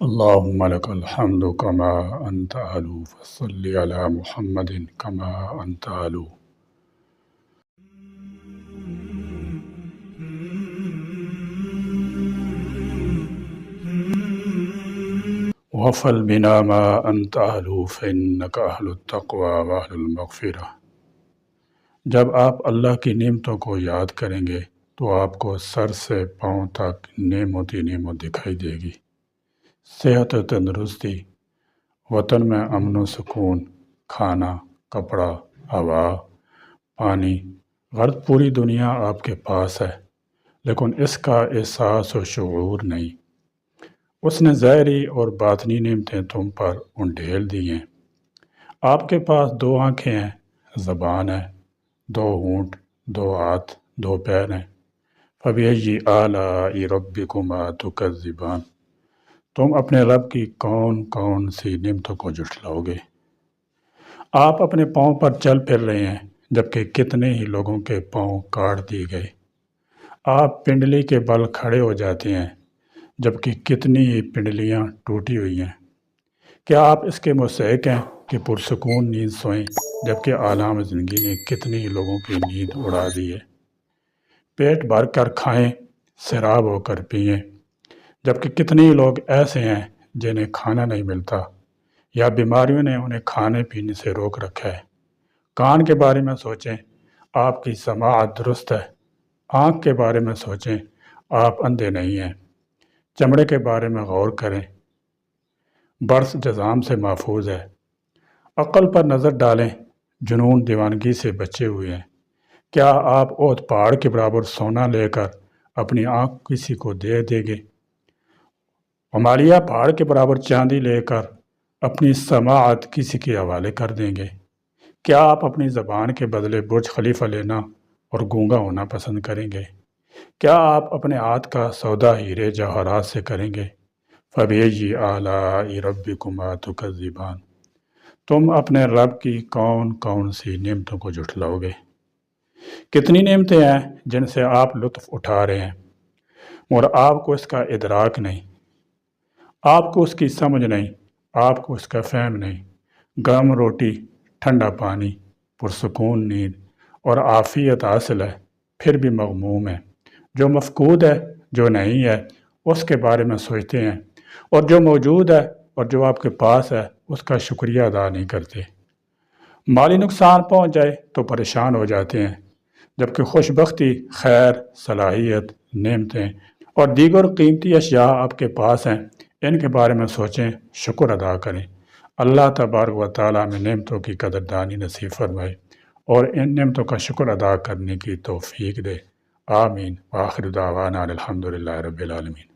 اللهم لك الحمد كما أنت أهل فصل على محمد كما أنت أهل. وفل بنا ما أنت أهل فإنك أهل التقوى وأهل المغفرة. جب آپ اللہ کی نعمتوں کو یاد کریں گے تو آپ کو سر سے پاؤں تک نعمت ہی نعمت دکھائی دے گی۔ صحت و تندرستی، وطن میں امن و سکون، کھانا، کپڑا، ہوا، پانی، غرض پوری دنیا آپ کے پاس ہے، لیکن اس کا احساس و شعور نہیں۔ اس نے ظاہری اور باطنی نعمتیں تم پر انڈھیل دی ہیں۔ آپ کے پاس 2 آنکھیں ہیں، زبان ہے، 2 ہونٹ، 2 ہاتھ، 2 پیر ہیں۔ فَبِأَيِّ آلَاءِ رَبِّكُمَا تُكَذِّبَانِ۔ تم اپنے رب کی کون کون سی نعمتوں کو جھٹلاؤ گے؟ آپ اپنے پاؤں پر چل پھر رہے ہیں، جبکہ کتنے ہی لوگوں کے پاؤں کاٹ دیے گئے۔ آپ پنڈلی کے بل کھڑے ہو جاتے ہیں، جبکہ کتنی ہی پنڈلیاں ٹوٹی ہوئی ہیں۔ کیا آپ اس کے مستحق ہیں کہ پرسکون نیند سوئیں، جبکہ عالم زندگی نے کتنی ہی لوگوں کی نیند اڑا دی ہے؟ پیٹ بھر کر کھائیں، سیراب ہو کر پئیں، جبکہ کتنے ہی لوگ ایسے ہیں جنہیں کھانا نہیں ملتا، یا بیماریوں نے انہیں کھانے پینے سے روک رکھا ہے۔ کان کے بارے میں سوچیں، آپ کی سماعت درست ہے۔ آنکھ کے بارے میں سوچیں، آپ اندھے نہیں ہیں۔ چمڑے کے بارے میں غور کریں، برس جذام سے محفوظ ہے۔ عقل پر نظر ڈالیں، جنون دیوانگی سے بچے ہوئے ہیں۔ کیا آپ احد پہاڑ کے برابر سونا لے کر اپنی آنکھ کسی کو دے دیں گے؟ ہمالیہ پہاڑ کے برابر چاندی لے کر اپنی سماعت کسی کے حوالے کر دیں گے؟ کیا آپ اپنی زبان کے بدلے برج خلیفہ لینا اور گونگا ہونا پسند کریں گے؟ کیا آپ اپنے ہاتھ کا سودا ہیرے جواہرات سے کریں گے؟ فَبِأَيِّ آلَاءِ رَبِّكُمَا تُكَذِّبَانِ۔ تم اپنے رب کی کون کون سی نعمتوں کو جھٹلاؤ گے؟ کتنی نعمتیں ہیں جن سے آپ لطف اٹھا رہے ہیں، اور آپ کو اس کا ادراک نہیں، آپ کو اس کی سمجھ نہیں، آپ کو اس کا فہم نہیں۔ گرم روٹی، ٹھنڈا پانی، پرسکون نیند اور عافیت حاصل ہے، پھر بھی مغموم ہے۔ جو مفقود ہے، جو نہیں ہے، اس کے بارے میں سوچتے ہیں، اور جو موجود ہے اور جو آپ کے پاس ہے اس کا شکریہ ادا نہیں کرتے۔ مالی نقصان پہنچ جائے تو پریشان ہو جاتے ہیں، جبکہ خوش بختی، خیر، صلاحیت، نعمتیں اور دیگر قیمتی اشیاء آپ کے پاس ہیں۔ ان کے بارے میں سوچیں، شکر ادا کریں۔ اللہ تبارک و تعالیٰ میں نعمتوں کی قدردانی نصیب فرمائے اور ان نعمتوں کا شکر ادا کرنے کی توفیق دے۔ آمین۔ وآخر دعوانا الحمدللہ رب العالمین۔